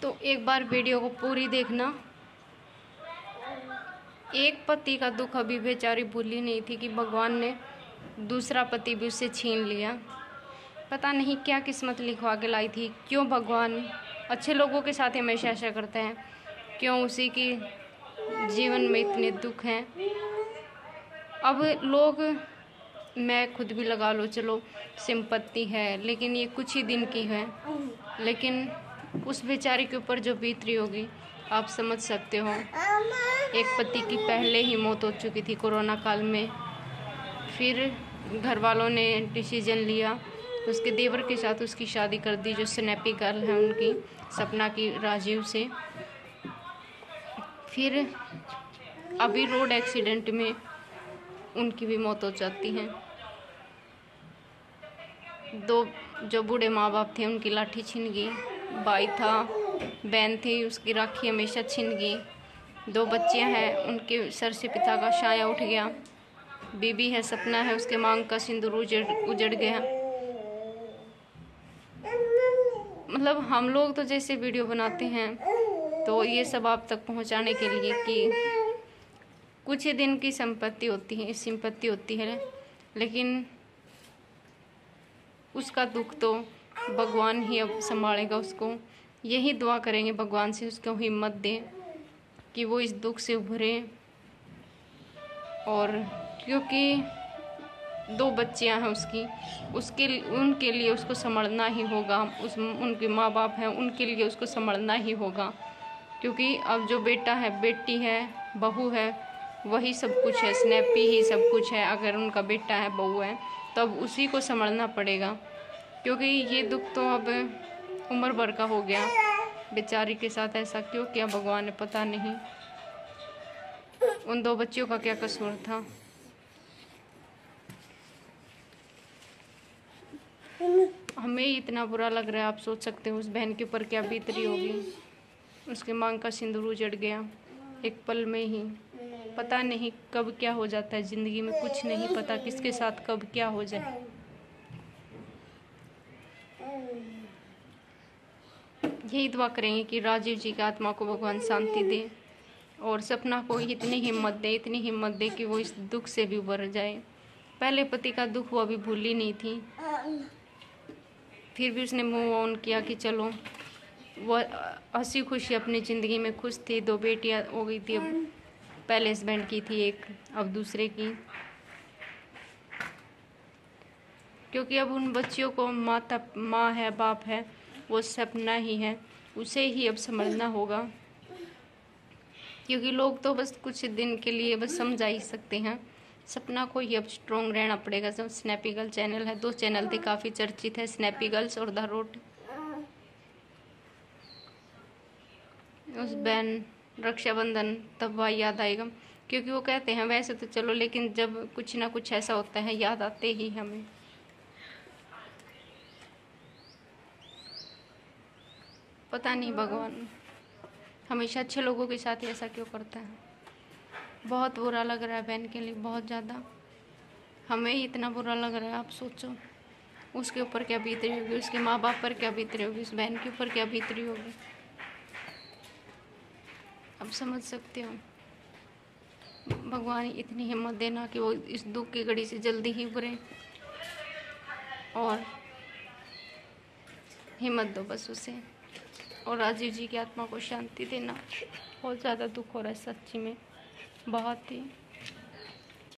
तो एक बार वीडियो को पूरी देखना। एक पति का दुख अभी बेचारी भूली नहीं थी कि भगवान ने दूसरा पति भी उससे छीन लिया। पता नहीं क्या किस्मत लिखवा के लाई थी। क्यों भगवान अच्छे लोगों के साथ हमेशा ऐसा करते हैं? क्यों उसी की जीवन में इतने दुख हैं? अब लोग, मैं खुद भी लगा लो, चलो सिंपत्ति है, लेकिन ये कुछ ही दिन की है। लेकिन उस बेचारी के ऊपर जो बीत रही होगी आप समझ सकते हो। एक पति की पहले ही मौत हो चुकी थी कोरोना काल में। फिर घर वालों ने डिसीजन लिया उसके देवर के साथ उसकी शादी कर दी, जो स्नैपी गर्ल है उनकी, सपना की राजीव से। फिर अभी रोड एक्सीडेंट में उनकी भी मौत हो जाती है। दो जो बूढ़े माँ बाप थे उनकी लाठी छिन गई। भाई था, बहन थी, उसकी राखी हमेशा छिन गई। दो बच्चियां हैं, उनके सर से पिता का साया उठ गया। बीबी है, सपना है, उसके मांग का सिंदूर उजड़ गया। मतलब हम लोग तो जैसे वीडियो बनाते हैं तो ये सब आप तक पहुंचाने के लिए कि कुछ ही दिन की संपत्ति होती है, लेकिन उसका दुख तो भगवान ही अब संभालेगा उसको। यही दुआ करेंगे भगवान से, उसको हिम्मत दे कि वो इस दुख से उभरे। और क्योंकि दो बच्चियां हैं उनके लिए उसको संभलना ही होगा। उनके माँ बाप हैं, उनके लिए उसको संभलना ही होगा। क्योंकि अब जो बेटा है, बेटी है, बहू है, वही सब कुछ है। स्नैपी ही सब कुछ है। अगर उनका बेटा है, बहू है, तो अब उसी को संभलना पड़ेगा। क्योंकि ये दुख तो अब उम्र भर का हो गया। बेचारी के साथ ऐसा क्यों किया भगवान ने, पता नहीं। उन दो बच्चियों का क्या कसूर था? हमें इतना बुरा लग रहा है, आप सोच सकते हो उस बहन के ऊपर क्या बीत रही होगी। उसके मांग का सिंदूर उजड़ गया एक पल में ही। पता नहीं कब क्या हो जाता है जिंदगी में, कुछ नहीं पता किसके साथ कब क्या हो जाए। यही दुआ करेंगे कि राजीव जी की आत्मा को भगवान शांति दे और सपना को इतनी हिम्मत दे कि वो इस दुख से भी उबर जाए। पहले पति का दुख वो अभी भूली नहीं थी, फिर भी उसने मूव ऑन किया कि चलो वो हंसी खुशी अपनी ज़िंदगी में खुश थी। दो बेटियां हो गई थी, अब पहले हस्बैंड की थी एक, अब दूसरे की। क्योंकि अब उन बच्चियों को माँ है, बाप है, वो सपना ही है, उसे ही अब समझना होगा। क्योंकि लोग तो बस कुछ दिन के लिए बस समझा ही सकते हैं, सपना को ही अब स्ट्रॉन्ग रहना पड़ेगा। जब स्नैपी गर्ल चैनल है, दो चैनल थे काफ़ी चर्चित है, स्नैपी गर्ल्स और द रोड। उस बहन रक्षाबंधन तब भाई याद आएगा। क्योंकि वो कहते हैं वैसे तो चलो, लेकिन जब कुछ ना कुछ ऐसा होता है याद आते ही हमें। पता नहीं भगवान हमेशा अच्छे लोगों के साथ ऐसा क्यों करता है। बहुत बुरा लग रहा है बहन के लिए, बहुत ज़्यादा। हमें ही इतना बुरा लग रहा है, आप सोचो उसके ऊपर क्या बीत रही होगी, उसके माँ बाप पर क्या बीत रही होगी, उस बहन के ऊपर क्या बीत रही होगी। अब समझ सकते हो। भगवान इतनी हिम्मत देना कि वो इस दुख की घड़ी से जल्दी ही उभरे, और हिम्मत दो बस उसे, और राजीव जी की आत्मा को शांति देना। बहुत ज़्यादा दुख हो रहा है सच्ची में, बहुत ही।